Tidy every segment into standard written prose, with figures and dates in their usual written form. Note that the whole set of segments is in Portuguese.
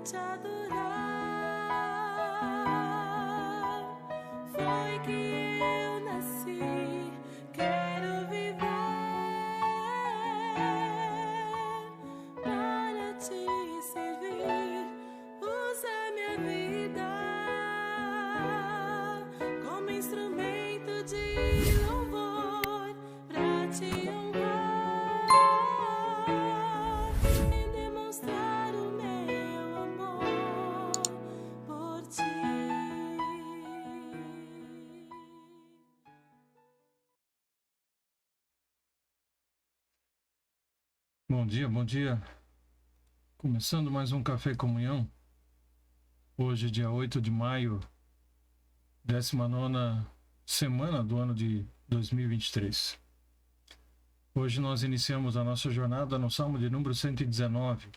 te adorar. Foi que eu nasci, quero viver para te servir. Usa minha vida como instrumento de louvor para te honrar e demonstrar o meu amor por ti. Bom dia, bom dia. Começando mais um Café e Comunhão. Hoje, dia 8 de maio, 19ª semana do ano de 2023. Hoje nós iniciamos a nossa jornada no Salmo de número 119.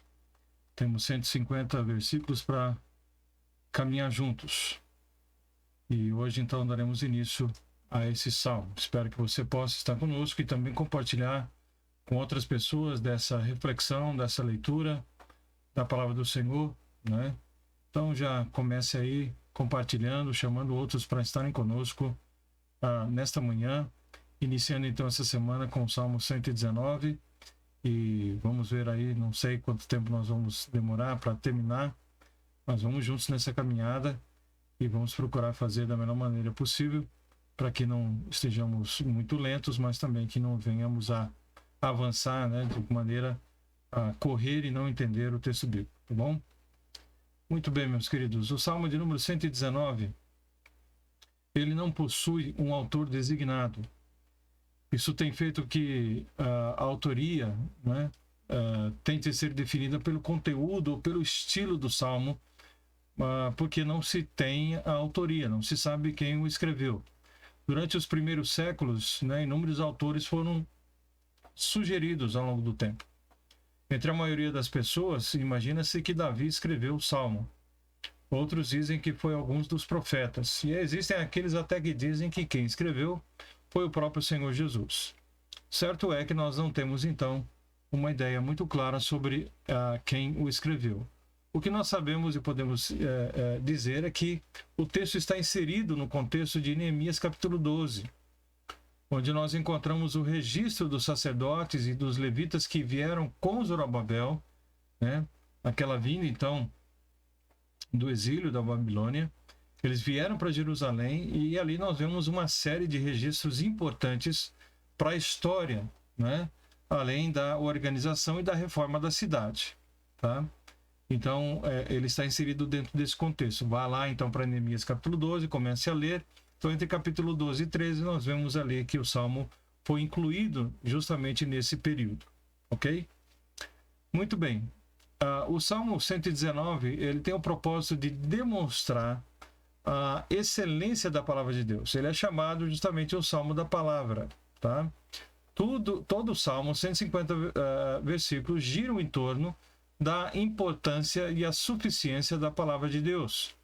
Temos 150 versículos para caminhar juntos. E hoje, então, daremos início a esse salmo. Espero que você possa estar conosco e também compartilhar com outras pessoas dessa reflexão, dessa leitura da palavra do Senhor, né? Então já comece aí compartilhando, chamando outros para estarem conosco nesta manhã, iniciando então essa semana com o Salmo 119 e vamos ver aí, não sei quanto tempo nós vamos demorar para terminar, mas vamos juntos nessa caminhada e vamos procurar fazer da melhor maneira possível para que não estejamos muito lentos, mas também que não venhamos a avançar, né, de maneira a correr e não entender o texto bíblico, tá bom? Muito bem, meus queridos. O Salmo de número 119, ele não possui um autor designado. Isso tem feito que a autoria, né, tente ser definida pelo conteúdo ou pelo estilo do Salmo, porque não se tem a autoria, não se sabe quem o escreveu. Durante os primeiros séculos, né, inúmeros autores foram sugeridos ao longo do tempo. Entre a maioria das pessoas, imagina-se que Davi escreveu o Salmo. Outros dizem que foi alguns dos profetas. E existem aqueles até que dizem que quem escreveu foi o próprio Senhor Jesus. Certo é que nós não temos, então, uma ideia muito clara sobre quem o escreveu. O que nós sabemos e podemos dizer é que o texto está inserido no contexto de Neemias capítulo 12, onde nós encontramos o registro dos sacerdotes e dos levitas que vieram com Zorobabel, né? Aquela vinda, então, do exílio da Babilônia. Eles vieram para Jerusalém e ali nós vemos uma série de registros importantes para a história, né? Além da organização e da reforma da cidade, tá? Então, ele está inserido dentro desse contexto. Vá lá, então, para Neemias capítulo 12, comece a ler. Então, entre capítulo 12 e 13, nós vemos ali que o Salmo foi incluído justamente nesse período, ok? Muito bem. O Salmo 119, ele tem o propósito de demonstrar a excelência da palavra de Deus. Ele é chamado justamente o Salmo da Palavra, tá? Todo o Salmo, 150 versículos, giram em torno da importância e a suficiência da palavra de Deus.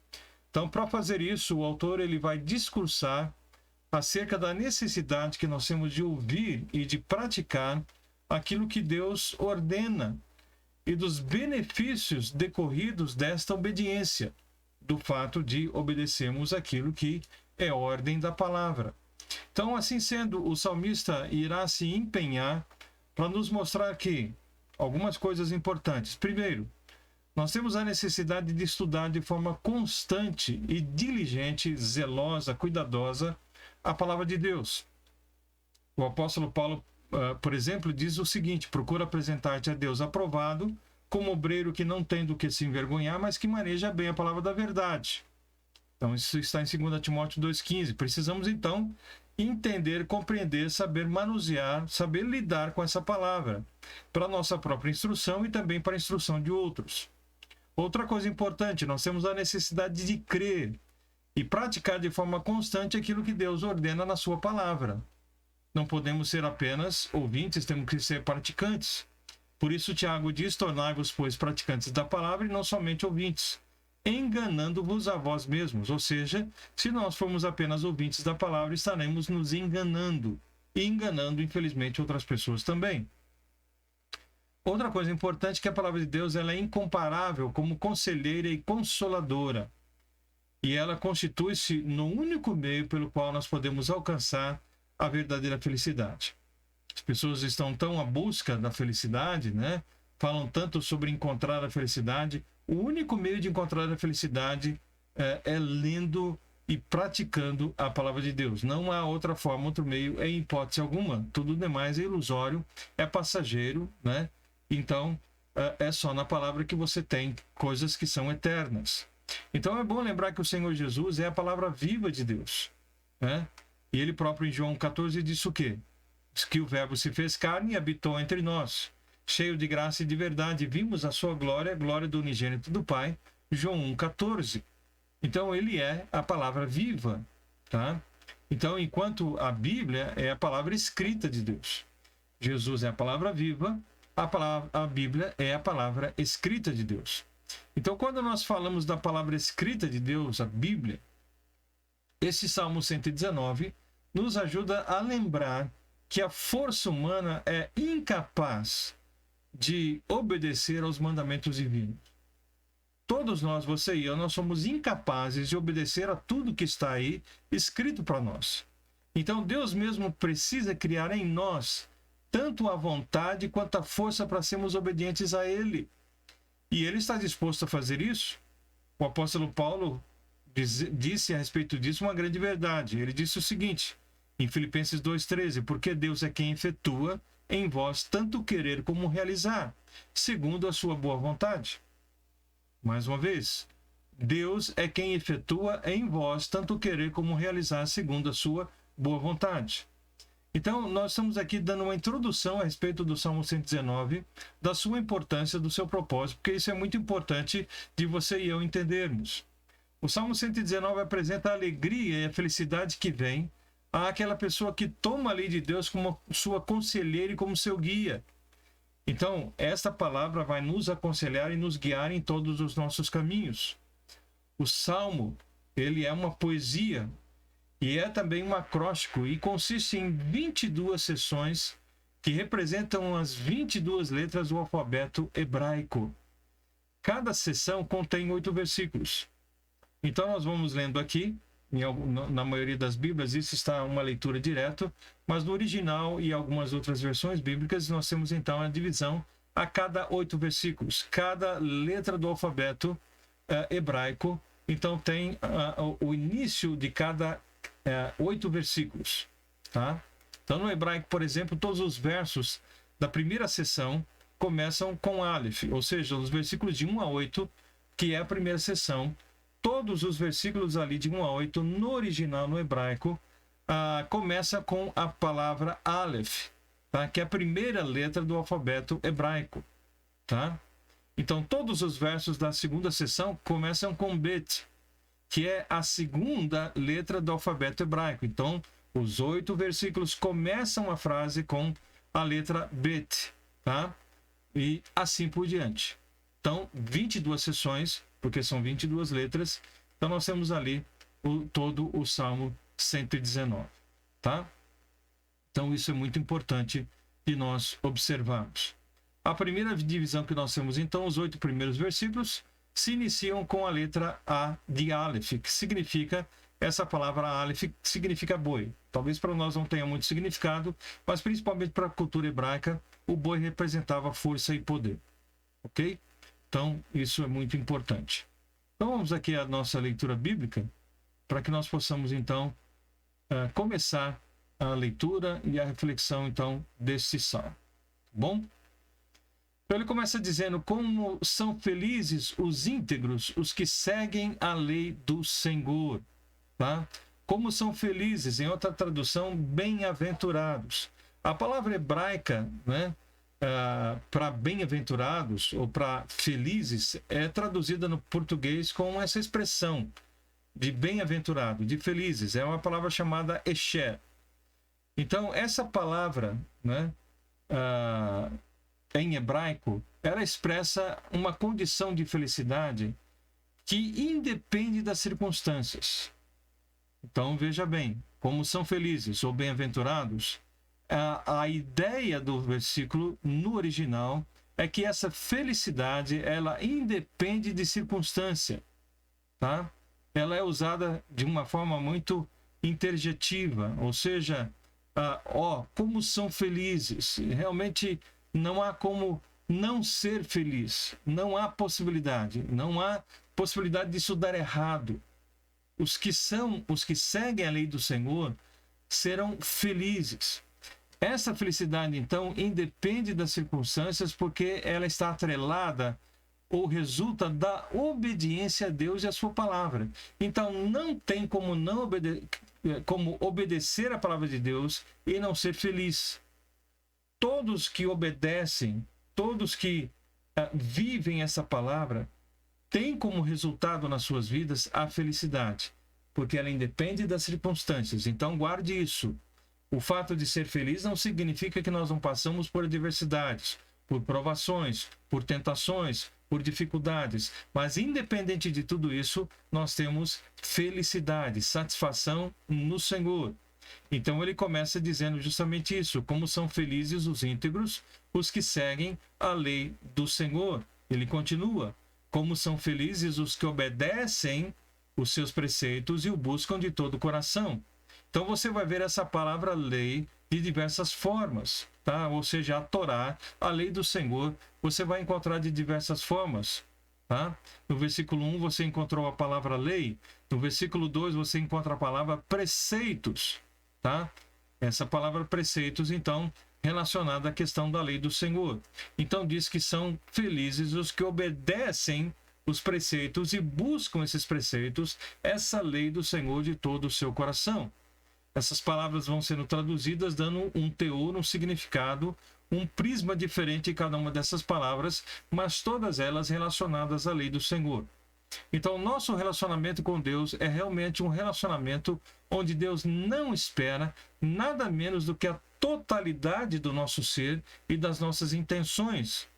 Então, para fazer isso, o autor ele vai discursar acerca da necessidade que nós temos de ouvir e de praticar aquilo que Deus ordena e dos benefícios decorridos desta obediência, do fato de obedecermos aquilo que é ordem da palavra. Então, assim sendo, o salmista irá se empenhar para nos mostrar que algumas coisas importantes. Primeiro, nós temos a necessidade de estudar de forma constante e diligente, zelosa, cuidadosa a palavra de Deus. O apóstolo Paulo, por exemplo, diz o seguinte: procura apresentar-te a Deus aprovado, como obreiro que não tem do que se envergonhar, mas que maneja bem a palavra da verdade. Então, isso está em 2 Timóteo 2,15. Precisamos, então, entender, compreender, saber manusear, saber lidar com essa palavra, para a nossa própria instrução e também para a instrução de outros. Outra coisa importante, nós temos a necessidade de crer e praticar de forma constante aquilo que Deus ordena na sua palavra. Não podemos ser apenas ouvintes, temos que ser praticantes. Por isso, Tiago diz: tornai-vos, pois, praticantes da palavra e não somente ouvintes, enganando-vos a vós mesmos. Ou seja, se nós formos apenas ouvintes da palavra, estaremos nos enganando e enganando, infelizmente, outras pessoas também. Outra coisa importante é que a palavra de Deus ela é incomparável como conselheira e consoladora. E ela constitui-se no único meio pelo qual nós podemos alcançar a verdadeira felicidade. As pessoas estão tão à busca da felicidade, né? Falam tanto sobre encontrar a felicidade. O único meio de encontrar a felicidade é lendo e praticando a palavra de Deus. Não há outra forma, outro meio, em hipótese alguma. Tudo demais é ilusório, é passageiro, né? Então, é só na palavra que você tem coisas que são eternas. Então, é bom lembrar que o Senhor Jesus é a palavra viva de Deus, né? E ele próprio, em João 14, disse o quê? Diz que o verbo se fez carne e habitou entre nós, cheio de graça e de verdade. Vimos a sua glória, a glória do unigênito do Pai. João 1,14. Então, ele é a palavra viva, tá? Então, enquanto a Bíblia é a palavra escrita de Deus. Jesus é a palavra viva, a Bíblia é a palavra escrita de Deus. Então, quando nós falamos da palavra escrita de Deus, a Bíblia, esse Salmo 119 nos ajuda a lembrar que a força humana é incapaz de obedecer aos mandamentos divinos. Todos nós, você e eu, nós somos incapazes de obedecer a tudo que está aí escrito para nós. Então, Deus mesmo precisa criar em nós tanto a vontade quanto a força para sermos obedientes a Ele. E Ele está disposto a fazer isso. O apóstolo Paulo disse a respeito disso uma grande verdade. Ele disse o seguinte, em Filipenses 2,13, porque Deus é quem efetua em vós tanto querer como realizar, segundo a sua boa vontade. Mais uma vez, Deus é quem efetua em vós tanto querer como realizar, segundo a sua boa vontade. Então, nós estamos aqui dando uma introdução a respeito do Salmo 119, da sua importância, do seu propósito, porque isso é muito importante de você e eu entendermos. O Salmo 119 apresenta a alegria e a felicidade que vem àquela pessoa que toma a lei de Deus como sua conselheira e como seu guia. Então, esta palavra vai nos aconselhar e nos guiar em todos os nossos caminhos. O Salmo, ele é uma poesia e é também um acróstico e consiste em 22 seções que representam as 22 letras do alfabeto hebraico. Cada seção contém 8 versículos. Então, nós vamos lendo aqui, na maioria das Bíblias, isso está uma leitura direta, mas no original e algumas outras versões bíblicas, nós temos então a divisão a cada 8 versículos. Cada letra do alfabeto hebraico, então tem o início de cada 8 versículos, tá? Então, no hebraico, por exemplo, todos os versos da primeira seção começam com Aleph, ou seja, os versículos de 1 a 8, que é a primeira seção. Todos os versículos ali de 1 a 8, no original, no hebraico, começa com a palavra Aleph, tá? Que é a primeira letra do alfabeto hebraico, tá? Então, todos os versos da segunda seção começam com Bet, que é a segunda letra do alfabeto hebraico. Então, os 8 versículos começam a frase com a letra Bet, tá? E assim por diante. Então, 22 seções, porque são 22 letras. Então, nós temos ali todo o Salmo 119, tá? Então, isso é muito importante de nós observarmos. A primeira divisão que nós temos, então, os 8 primeiros versículos, se iniciam com a letra A de Aleph, que significa, essa palavra Aleph significa boi. Talvez para nós não tenha muito significado, mas principalmente para a cultura hebraica, o boi representava força e poder. Ok? Então, isso é muito importante. Então, vamos aqui à nossa leitura bíblica, para que nós possamos, então, começar a leitura e a reflexão, então, desse salmo. Tá bom? Então, ele começa dizendo, como são felizes os íntegros, os que seguem a lei do Senhor. Tá? Como são felizes, em outra tradução, bem-aventurados. A palavra hebraica, né, para bem-aventurados ou para felizes é traduzida no português com essa expressão de bem-aventurado, de felizes. É uma palavra chamada esher. Então, essa palavra, né, em hebraico, ela expressa uma condição de felicidade que independe das circunstâncias. Então, veja bem, como são felizes ou bem-aventurados, a ideia do versículo no original é que essa felicidade, ela independe de circunstância, tá? Ela é usada de uma forma muito interjetiva, ou seja, como são felizes. Realmente não há como não ser feliz, não há possibilidade disso dar errado. Os que seguem a lei do Senhor serão felizes. Essa felicidade, então, independe das circunstâncias, porque ela está atrelada ou resulta da obediência a Deus e a sua palavra. Então, não tem como como obedecer a palavra de Deus e não ser feliz. Todos que obedecem, todos que vivem essa palavra, têm como resultado nas suas vidas a felicidade, porque ela independe das circunstâncias. Então, guarde isso. O fato de ser feliz não significa que nós não passamos por adversidades, por provações, por tentações, por dificuldades, mas independente de tudo isso, nós temos felicidade, satisfação no Senhor. Então ele começa dizendo justamente isso: como são felizes os íntegros, os que seguem a lei do Senhor. Ele continua: como são felizes os que obedecem os seus preceitos e o buscam de todo o coração. Então você vai ver essa palavra lei de diversas formas, tá? Ou seja, a Torá, a lei do Senhor, você vai encontrar de diversas formas, tá? No versículo 1 você encontrou a palavra lei, no versículo 2 você encontra a palavra preceitos, tá? Essa palavra preceitos, então, relacionada à questão da lei do Senhor. Então diz que são felizes os que obedecem os preceitos e buscam esses preceitos, essa lei do Senhor de todo o seu coração. Essas palavras vão sendo traduzidas, dando um teor, um significado, um prisma diferente em cada uma dessas palavras, mas todas elas relacionadas à lei do Senhor. Então, nosso relacionamento com Deus é realmente um relacionamento onde Deus não espera nada menos do que a totalidade do nosso ser e das nossas intenções.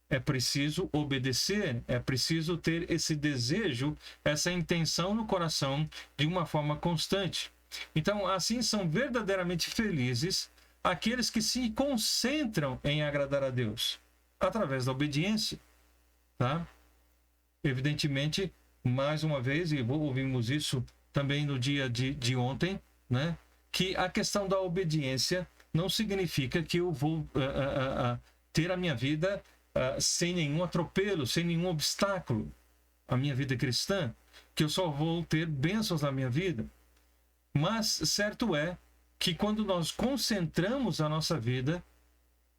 É preciso obedecer, é preciso ter esse desejo, essa intenção no coração de uma forma constante. Então, assim são verdadeiramente felizes aqueles que se concentram em agradar a Deus, através da obediência, tá? Evidentemente, mais uma vez, e ouvimos isso também no dia de ontem, né? Que a questão da obediência não significa que eu vou ter a minha vida sem nenhum atropelo, sem nenhum obstáculo, a minha vida cristã, que eu só vou ter bênçãos na minha vida. Mas certo é que quando nós concentramos a nossa vida,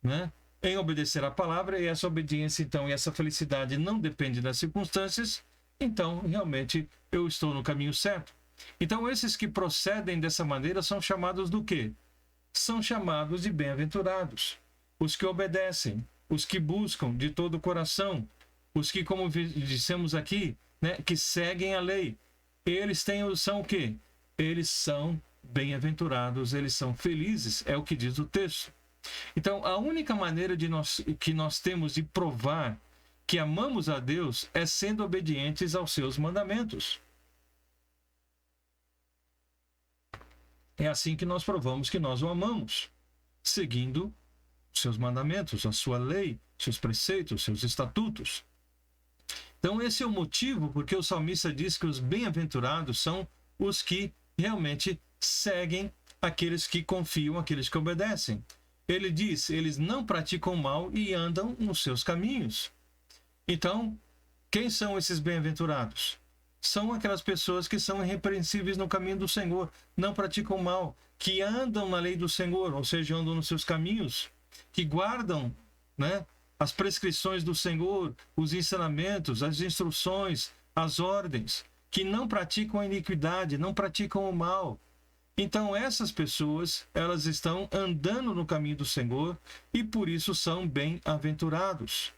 né, em obedecer a palavra, e essa obediência, então, e essa felicidade não depende das circunstâncias, então, realmente, eu estou no caminho certo. Então, esses que procedem dessa maneira são chamados do quê? São chamados de bem-aventurados. Os que obedecem, os que buscam de todo o coração, os que, como dissemos aqui, né, que seguem a lei. Eles são o quê? Eles são bem-aventurados, eles são felizes, é o que diz o texto. Então, a única maneira que nós temos de provar que amamos a Deus é sendo obedientes aos seus mandamentos. É assim que nós provamos que nós o amamos, seguindo os seus mandamentos, a sua lei, seus preceitos, seus estatutos. Então, esse é o motivo porque o salmista diz que os bem-aventurados são os que realmente seguem aqueles que confiam, aqueles que obedecem. Ele diz, eles não praticam mal e andam nos seus caminhos. Então, quem são esses bem-aventurados? São aquelas pessoas que são irrepreensíveis no caminho do Senhor, não praticam mal, que andam na lei do Senhor, ou seja, andam nos seus caminhos, que guardam, né, as prescrições do Senhor, os ensinamentos, as instruções, as ordens, que não praticam a iniquidade, não praticam o mal. Então essas pessoas, elas estão andando no caminho do Senhor e por isso são bem-aventurados,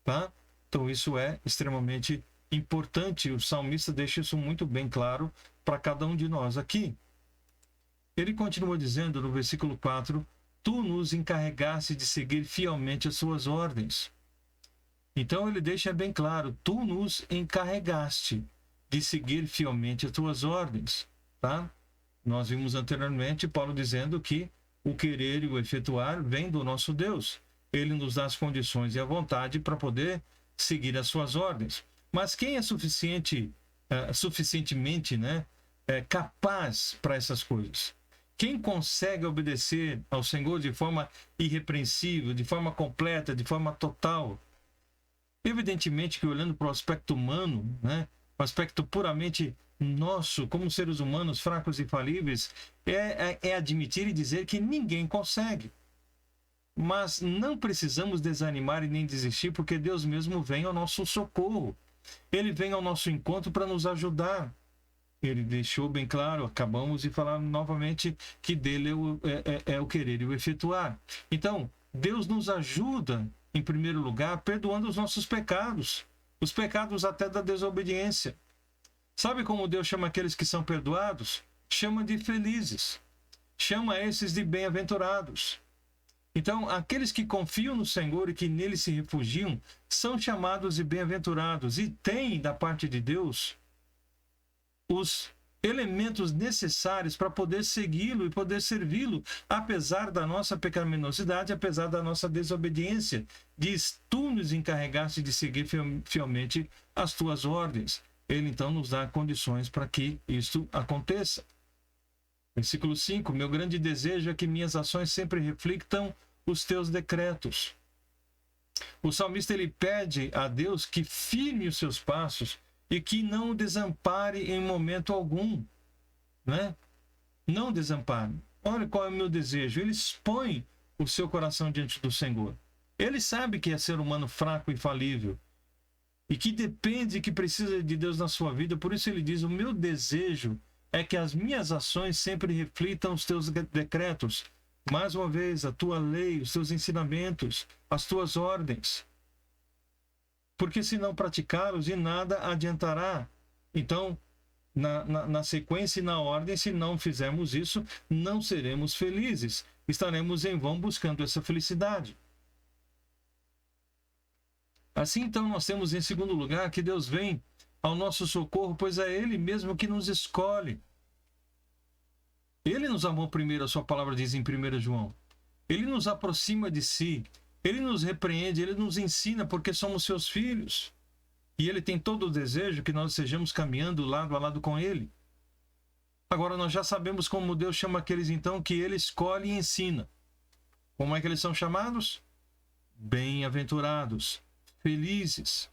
tá? Então isso é extremamente importante, o salmista deixa isso muito bem claro para cada um de nós aqui. Ele continua dizendo no versículo 4, tu nos encarregaste de seguir fielmente as suas ordens. Então ele deixa bem claro, tu nos encarregaste de seguir fielmente as tuas ordens, tá? Nós vimos anteriormente Paulo dizendo que o querer e o efetuar vem do nosso Deus. ele nos dá as condições e a vontade para poder seguir as suas ordens. Mas quem é suficientemente, né, capaz para essas coisas? Quem consegue obedecer ao Senhor de forma irrepreensível, de forma completa, de forma total? Evidentemente que olhando para o aspecto humano, né, o aspecto puramente nosso, como seres humanos fracos e falíveis, é admitir e dizer que ninguém consegue. Mas não precisamos desanimar e nem desistir, porque Deus mesmo vem ao nosso socorro. Ele vem ao nosso encontro para nos ajudar. Ele deixou bem claro, acabamos de falar novamente, que dele é o querer e o efetuar. Então, Deus nos ajuda, em primeiro lugar, perdoando os nossos pecados, os pecados até da desobediência. Sabe como Deus chama aqueles que são perdoados? Chama de felizes. Chama esses de bem-aventurados. Então, aqueles que confiam no Senhor e que nele se refugiam, são chamados de bem-aventurados e têm, da parte de Deus, os elementos necessários para poder segui-lo e poder servi-lo, apesar da nossa pecaminosidade, apesar da nossa desobediência. Diz, tu nos encarregaste de seguir fielmente as tuas ordens. Ele então nos dá condições para que isto aconteça. Versículo 5, meu grande desejo é que minhas ações sempre reflitam os teus decretos. O salmista ele pede a Deus que firme os seus passos e que não o desampare em momento algum, né? Não desampare. Olha qual é o meu desejo. Ele expõe o seu coração diante do Senhor. Ele sabe que é ser humano fraco e falível e que depende, que precisa de Deus na sua vida. Por isso ele diz, o meu desejo é que as minhas ações sempre reflitam os teus decretos. Mais uma vez, a tua lei, os teus ensinamentos, as tuas ordens. Porque se não praticá-los, de nada adiantará. Então, na sequência e na ordem, se não fizermos isso, não seremos felizes. Estaremos em vão buscando essa felicidade. Assim, então, nós temos em segundo lugar que Deus vem ao nosso socorro, pois é Ele mesmo que nos escolhe. Ele nos amou primeiro, a sua palavra diz em 1 João. Ele nos aproxima de si, ele nos repreende, ele nos ensina porque somos seus filhos. E ele tem todo o desejo que nós estejamos caminhando lado a lado com ele. Agora, nós já sabemos como Deus chama aqueles então que ele escolhe e ensina. Como é que eles são chamados? Bem-aventurados, felizes,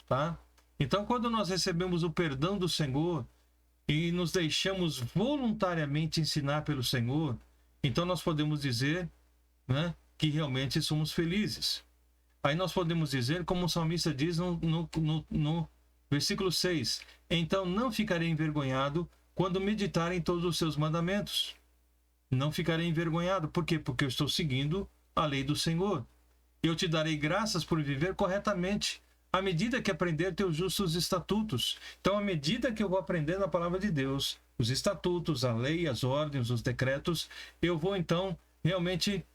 tá? Então, quando nós recebemos o perdão do Senhor e nos deixamos voluntariamente ensinar pelo Senhor, então nós podemos dizer, né, que realmente somos felizes. Aí nós podemos dizer, como o salmista diz no versículo 6, então não ficarei envergonhado quando meditar em todos os seus mandamentos. Não ficarei envergonhado. Por quê? Porque eu estou seguindo a lei do Senhor. Eu te darei graças por viver corretamente, à medida que aprender teus justos estatutos. Então, à medida que eu vou aprendendo a palavra de Deus, os estatutos, a lei, as ordens, os decretos, eu vou então realmente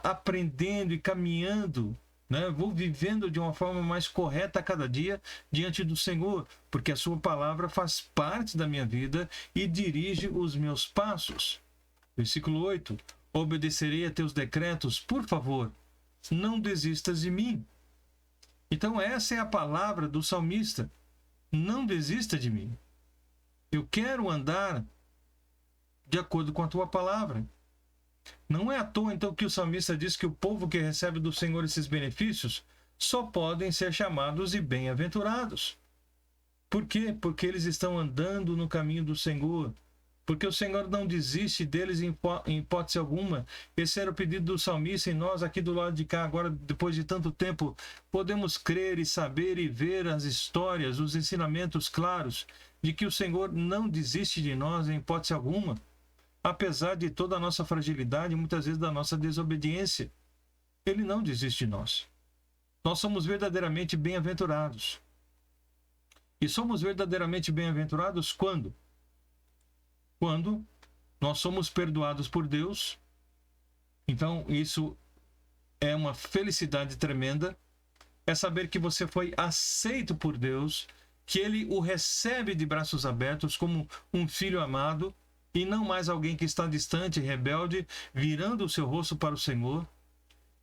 aprendendo e caminhando, né? Vou vivendo de uma forma mais correta a cada dia diante do Senhor, porque a sua palavra faz parte da minha vida e dirige os meus passos. Versículo 8, obedecerei a teus decretos, por favor, não desistas de mim. Então essa é a palavra do salmista. Não desista de mim. Eu quero andar de acordo com a tua palavra. Não é à toa, então, que o salmista diz que o povo que recebe do Senhor esses benefícios só podem ser chamados de bem-aventurados. Por quê? Porque eles estão andando no caminho do Senhor. Porque o Senhor não desiste deles em hipótese alguma. Esse era o pedido do salmista, e nós aqui do lado de cá, agora, depois de tanto tempo, podemos crer e saber e ver as histórias, os ensinamentos claros de que o Senhor não desiste de nós em hipótese alguma, apesar de toda a nossa fragilidade, muitas vezes da nossa desobediência. Ele não desiste de nós. Nós somos verdadeiramente bem-aventurados. E somos verdadeiramente bem-aventurados quando? Quando nós somos perdoados por Deus. Então, isso é uma felicidade tremenda. É saber que você foi aceito por Deus, que Ele o recebe de braços abertos como um filho amado, e não mais alguém que está distante, rebelde, virando o seu rosto para o Senhor.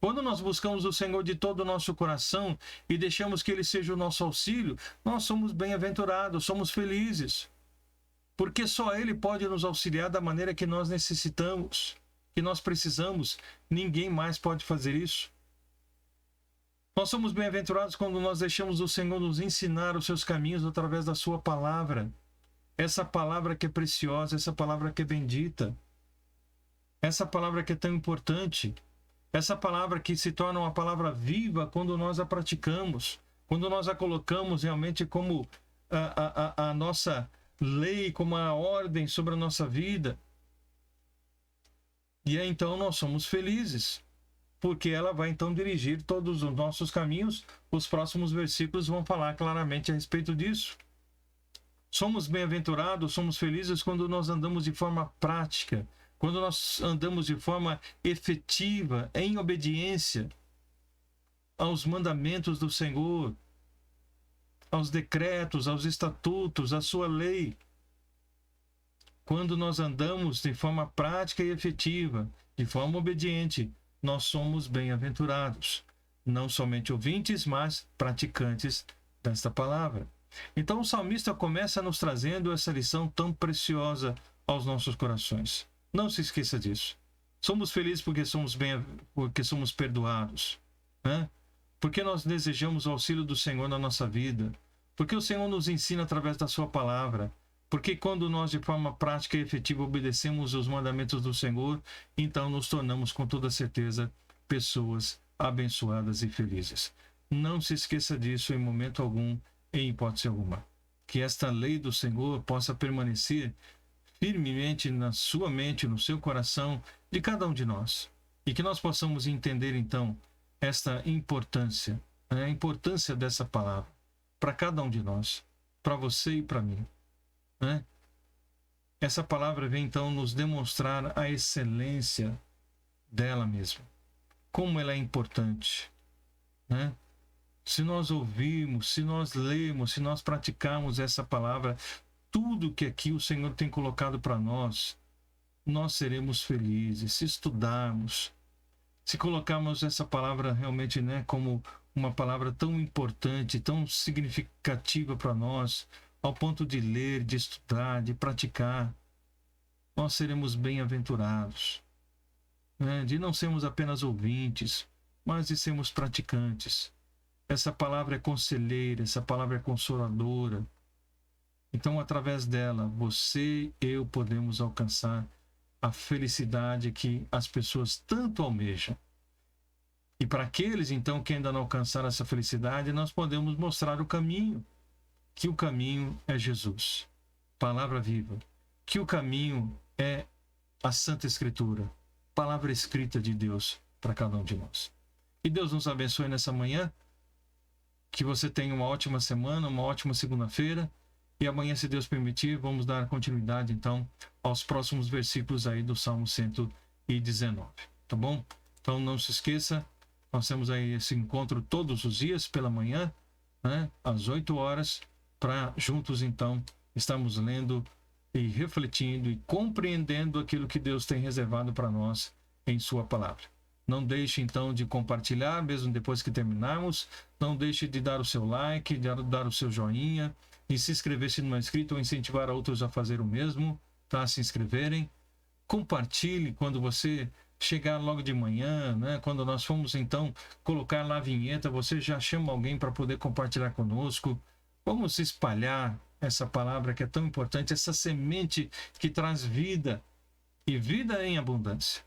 Quando nós buscamos o Senhor de todo o nosso coração e deixamos que Ele seja o nosso auxílio, nós somos bem-aventurados, somos felizes. Porque só Ele pode nos auxiliar da maneira que nós necessitamos, que nós precisamos. Ninguém mais pode fazer isso. Nós somos bem-aventurados quando nós deixamos o Senhor nos ensinar os seus caminhos através da sua palavra. Essa palavra que é preciosa, essa palavra que é bendita, essa palavra que é tão importante, essa palavra que se torna uma palavra viva quando nós a praticamos, quando nós a colocamos realmente como a nossa lei, como a ordem sobre a nossa vida. E aí, então nós somos felizes, porque ela vai então dirigir todos os nossos caminhos. Os próximos versículos vão falar claramente a respeito disso. Somos bem-aventurados, somos felizes quando nós andamos de forma prática, quando nós andamos de forma efetiva, em obediência aos mandamentos do Senhor, aos decretos, aos estatutos, à sua lei. Quando nós andamos de forma prática e efetiva, de forma obediente, nós somos bem-aventurados. Não somente ouvintes, mas praticantes desta palavra. Então o salmista começa nos trazendo essa lição tão preciosa aos nossos corações. Não se esqueça disso. Somos felizes porque somos perdoados, né? Porque nós desejamos o auxílio do Senhor na nossa vida. Porque o Senhor nos ensina através da sua palavra. Porque quando nós de forma prática e efetiva obedecemos os mandamentos do Senhor, então nos tornamos com toda certeza pessoas abençoadas e felizes. Não se esqueça disso em momento algum, em hipótese alguma. Que esta lei do Senhor possa permanecer firmemente na sua mente, no seu coração, de cada um de nós. E que nós possamos entender, então, esta importância, a importância dessa palavra, para cada um de nós, para você e para mim. Né? Essa palavra vem, então, nos demonstrar a excelência dela mesma. Como ela é importante. Né? Se nós ouvirmos, se nós lermos, se nós praticarmos essa palavra, tudo que aqui o Senhor tem colocado para nós, nós seremos felizes. Se estudarmos, se colocarmos essa palavra realmente, né, como uma palavra tão importante, tão significativa para nós, ao ponto de ler, de estudar, de praticar, nós seremos bem-aventurados. Né? De não sermos apenas ouvintes, mas de sermos praticantes. Essa palavra é conselheira, essa palavra é consoladora. Então, através dela, você e eu podemos alcançar a felicidade que as pessoas tanto almejam. E para aqueles, então, que ainda não alcançaram essa felicidade, nós podemos mostrar o caminho. Que o caminho é Jesus, palavra viva. Que o caminho é a Santa Escritura, palavra escrita de Deus para cada um de nós. Que Deus nos abençoe nessa manhã. Que você tenha uma ótima semana, uma ótima segunda-feira. E amanhã, se Deus permitir, vamos dar continuidade, então, aos próximos versículos aí do Salmo 119. Tá bom? Então, não se esqueça, nós temos aí esse encontro todos os dias pela manhã, né, às 8 horas, para juntos, então, estarmos lendo e refletindo e compreendendo aquilo que Deus tem reservado para nós em sua palavra. Não deixe, então, de compartilhar, mesmo depois que terminarmos. Não deixe de dar o seu like, de dar o seu joinha, e se inscrever se não é inscrito, ou incentivar outros a fazer o mesmo, tá? Se inscreverem. Compartilhe quando você chegar logo de manhã, né? Quando nós formos, então, colocar lá a vinheta, você já chama alguém para poder compartilhar conosco. Vamos espalhar essa palavra que é tão importante, essa semente que traz vida, e vida em abundância,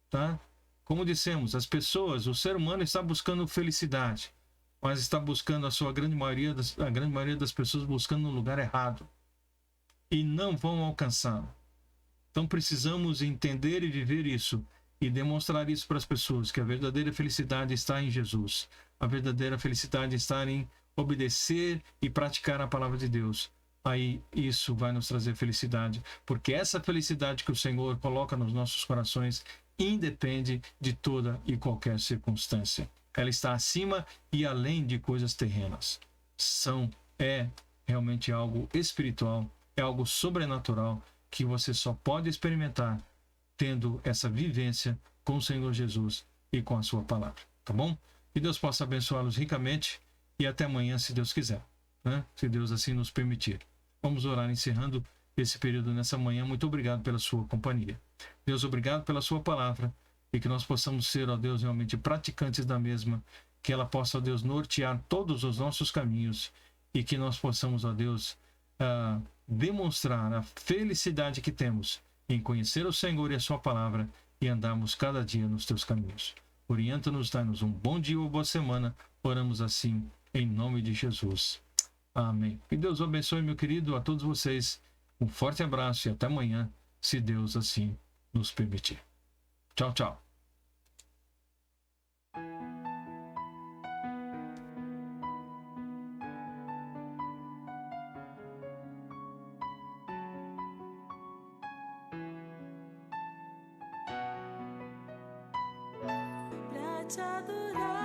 tá? Como dissemos, as pessoas, o ser humano está buscando felicidade, mas está buscando a grande maioria das pessoas buscando no lugar errado e não vão alcançá-lo. Então precisamos entender e viver isso e demonstrar isso para as pessoas, que a verdadeira felicidade está em Jesus. A verdadeira felicidade está em obedecer e praticar a palavra de Deus. Aí isso vai nos trazer felicidade, porque essa felicidade que o Senhor coloca nos nossos corações independe de toda e qualquer circunstância. Ela está acima e além de coisas terrenas. É realmente algo espiritual, é algo sobrenatural que você só pode experimentar tendo essa vivência com o Senhor Jesus e com a sua palavra, tá bom? Que Deus possa abençoá-los ricamente e até amanhã, se Deus quiser, né? Se Deus assim nos permitir. Vamos orar encerrando esse período nessa manhã. Muito obrigado pela sua companhia. Deus, obrigado pela sua palavra e que nós possamos ser, ó Deus, realmente praticantes da mesma, que ela possa, ó Deus, nortear todos os nossos caminhos e que nós possamos, ó Deus, demonstrar a felicidade que temos em conhecer o Senhor e a sua palavra e andarmos cada dia nos teus caminhos. Orienta-nos, dá-nos um bom dia ou boa semana. Oramos assim, em nome de Jesus. Amém. Que Deus abençoe, meu querido, a todos vocês. Um forte abraço e até amanhã, se Deus assim nos permitir. Tchau, tchau. Pra te adorar.